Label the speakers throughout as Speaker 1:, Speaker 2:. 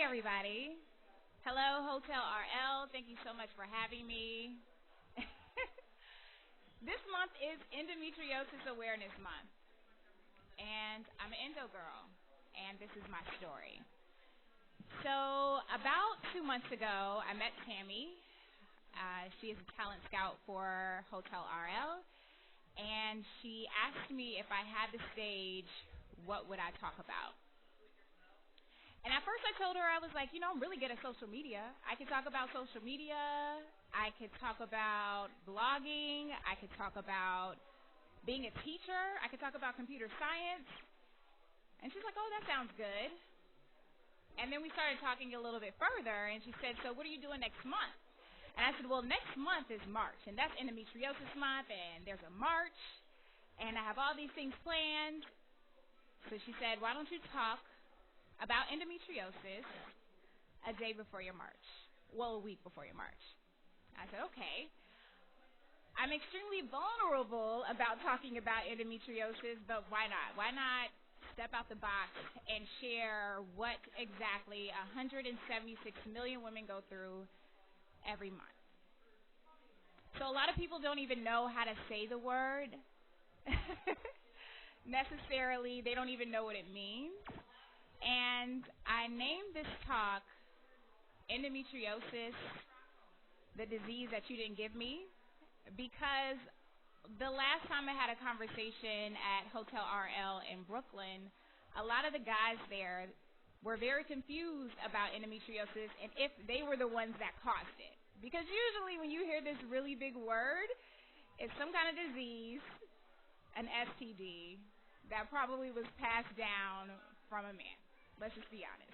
Speaker 1: everybody. Hello, Hotel RL. Thank you so much for having me. This month is Endometriosis Awareness Month, and I'm an Endo girl, and this is my story. So about 2 months ago, I met Tammy. She is a talent scout for Hotel RL, and she asked me if I had the stage, what would I talk about? And at first I told her, I was like, I'm really good at social media. I could talk about social media. I could talk about blogging. I could talk about being a teacher. I could talk about computer science. And she's like, oh, that sounds good. And then we started talking a little bit further, and she said, so what are you doing next month? And I said, well, next month is March, and that's Endometriosis Month, and there's a march, and I have all these things planned. So she said, why don't you talk about endometriosis a day before your march? Well, a week before your march. I said, okay. I'm extremely vulnerable about talking about endometriosis, but why not? Why not step out the box and share what exactly 176 million women go through every month? So a lot of people don't even know how to say the word necessarily. They don't even know what it means. And I named this talk Endometriosis, the disease that you didn't give me, because the last time I had a conversation at Hotel RL in Brooklyn, a lot of the guys there were very confused about endometriosis and if they were the ones that caused it. Because usually when you hear this really big word, it's some kind of disease, an STD, that probably was passed down from a man. Let's just be honest.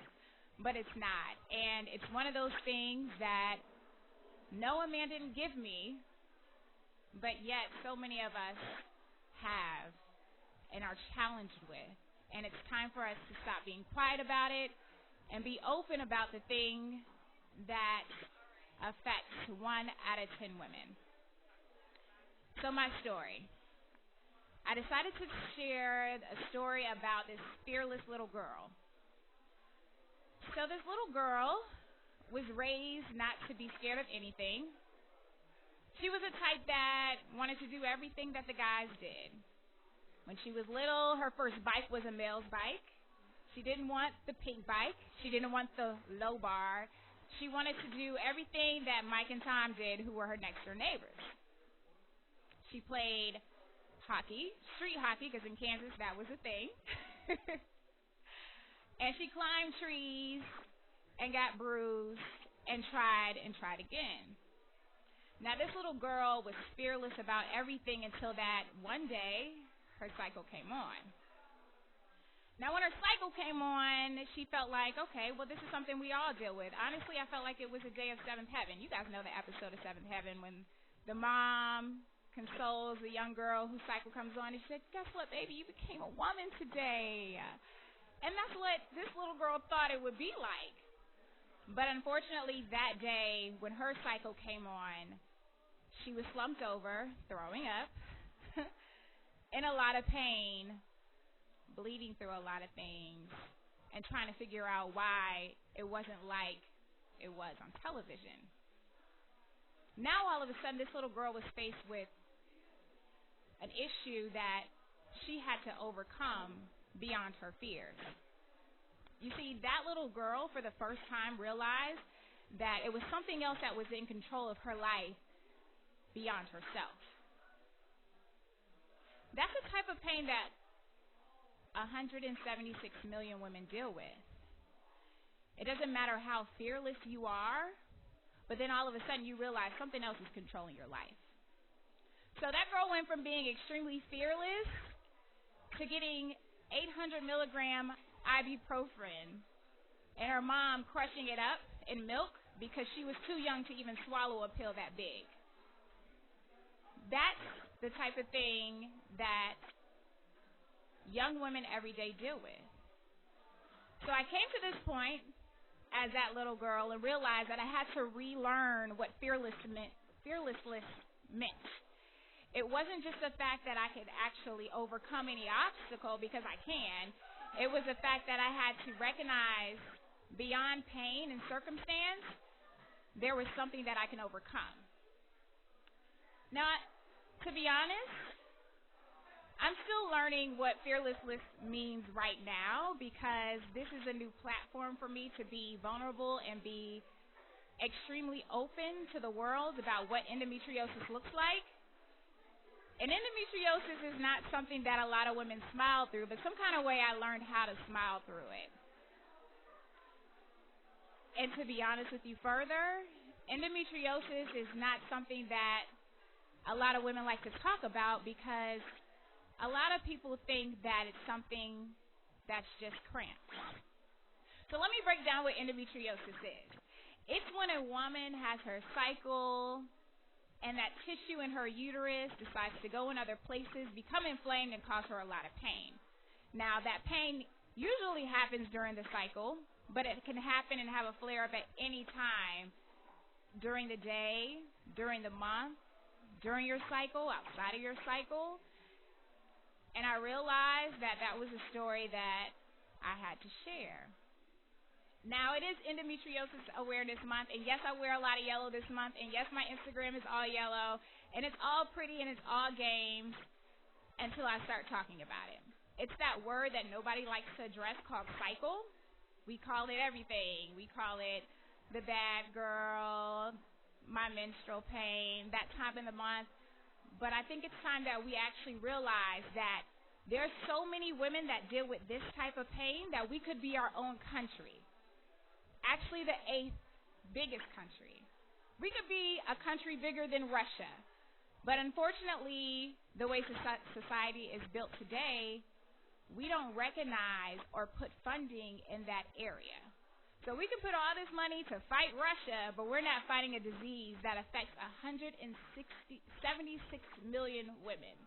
Speaker 1: But it's not. And it's one of those things that no, a man didn't give me, but yet so many of us have and are challenged with. And it's time for us to stop being quiet about it and be open about the thing that affects 1 out of 10 women. So my story. I decided to share a story about this fearless little girl. So this little girl was raised not to be scared of anything. She was a type that wanted to do everything that the guys did. When she was little, her first bike was a male's bike. She didn't want the pink bike. She didn't want the low bar. She wanted to do everything that Mike and Tom did, who were her next door neighbors. She played hockey, street hockey, because in Kansas that was a thing. And she climbed trees and got bruised and tried again. Now, this little girl was fearless about everything until that one day her cycle came on. Now, when her cycle came on, she felt like, okay, well, this is something we all deal with. Honestly, I felt like it was a day of Seventh Heaven. You guys know the episode of Seventh Heaven when the mom consoles the young girl whose cycle comes on, and she said, guess what, baby, you became a woman today. And that's what this little girl thought it would be like. But unfortunately, that day, when her cycle came on, she was slumped over, throwing up, in a lot of pain, bleeding through a lot of things, and trying to figure out why it wasn't like it was on television. Now, all of a sudden, this little girl was faced with an issue that she had to overcome beyond her fears. You see, that little girl, for the first time, realized that it was something else that was in control of her life beyond herself. That's the type of pain that 176 million women deal with. It doesn't matter how fearless you are, but then all of a sudden you realize something else is controlling your life. So that girl went from being extremely fearless to getting 800 milligram ibuprofen and her mom crushing it up in milk because she was too young to even swallow a pill that big. That's the type of thing that young women every day deal with. So I came to this point as that little girl and realized that I had to relearn what fearlessness meant. It wasn't just the fact that I could actually overcome any obstacle, because I can. It was the fact that I had to recognize beyond pain and circumstance, there was something that I can overcome. Now, to be honest, I'm still learning what fearlessness means right now because this is a new platform for me to be vulnerable and be extremely open to the world about what endometriosis looks like. And endometriosis is not something that a lot of women smile through, but some kind of way I learned how to smile through it. And to be honest with you further, endometriosis is not something that a lot of women like to talk about because a lot of people think that it's something that's just cramps. So let me break down what endometriosis is. It's when a woman has her cycle and that tissue in her uterus decides to go in other places, become inflamed, and cause her a lot of pain. Now, that pain usually happens during the cycle, but it can happen and have a flare-up at any time during the day, during the month, during your cycle, outside of your cycle. And I realized that that was a story that I had to share. Now, it is Endometriosis Awareness Month, and yes, I wear a lot of yellow this month, and yes, my Instagram is all yellow, and it's all pretty and it's all games until I start talking about it. It's that word that nobody likes to address called cycle. We call it everything. We call it the bad girl, my menstrual pain, that time in the month. But I think it's time that we actually realize that there's so many women that deal with this type of pain that we could be our own country. Actually, the 8th biggest country. We could be a country bigger than Russia. But unfortunately, the way society is built today, we don't recognize or put funding in that area. So we can put all this money to fight Russia, but we're not fighting a disease that affects 76 million women.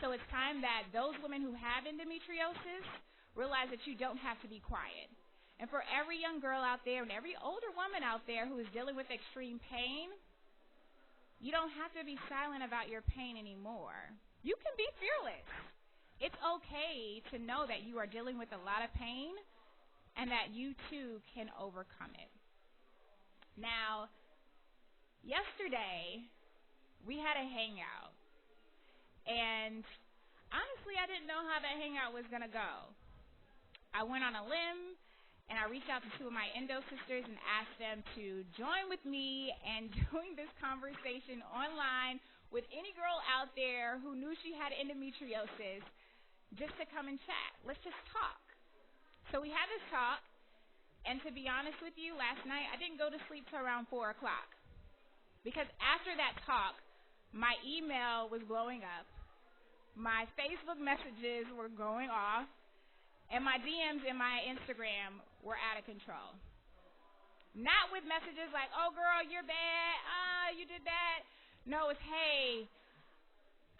Speaker 1: So it's time that those women who have endometriosis realize that you don't have to be quiet. And for every young girl out there and every older woman out there who is dealing with extreme pain, you don't have to be silent about your pain anymore. You can be fearless. It's okay to know that you are dealing with a lot of pain and that you too can overcome it. Now, yesterday, we had a hangout. And honestly, I didn't know how that hangout was going to go. I went on a limb, and I reached out to 2 of my Endo sisters and asked them to join with me and doing this conversation online with any girl out there who knew she had endometriosis just to come and chat. Let's just talk. So we had this talk, and to be honest with you, last night I didn't go to sleep till around 4 o'clock because after that talk, my email was blowing up, my Facebook messages were going off, and my DMs in my Instagram were out of control. Not with messages like, oh, girl, you're bad. You did that. No, it's, hey,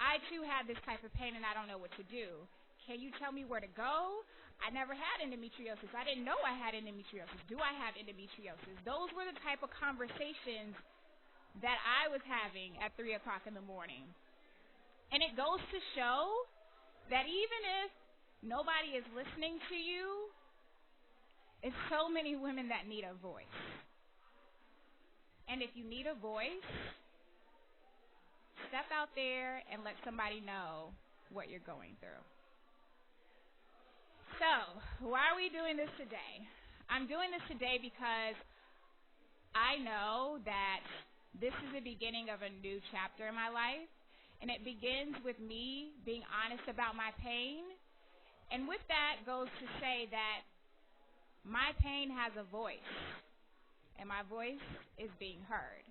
Speaker 1: I, too, have this type of pain, and I don't know what to do. Can you tell me where to go? I never had endometriosis. I didn't know I had endometriosis. Do I have endometriosis? Those were the type of conversations that I was having at 3 o'clock in the morning. And it goes to show that even if nobody is listening to you, it's so many women that need a voice. And if you need a voice, step out there and let somebody know what you're going through. So, why are we doing this today? I'm doing this today because I know that this is the beginning of a new chapter in my life, and it begins with me being honest about my pain. And with that goes to say that my pain has a voice, and my voice is being heard.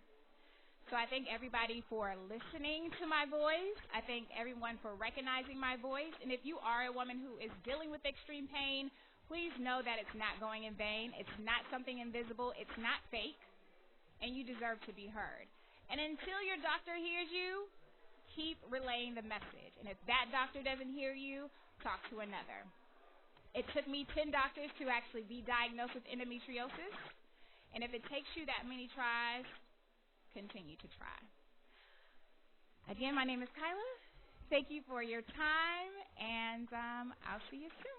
Speaker 1: So I thank everybody for listening to my voice. I thank everyone for recognizing my voice. And if you are a woman who is dealing with extreme pain, please know that it's not going in vain. It's not something invisible. It's not fake. And you deserve to be heard. And until your doctor hears you, keep relaying the message. And if that doctor doesn't hear you, talk to another. It took me 10 doctors to actually be diagnosed with endometriosis. And if it takes you that many tries, continue to try. Again, my name is Kyla. Thank you for your time, and I'll see you soon.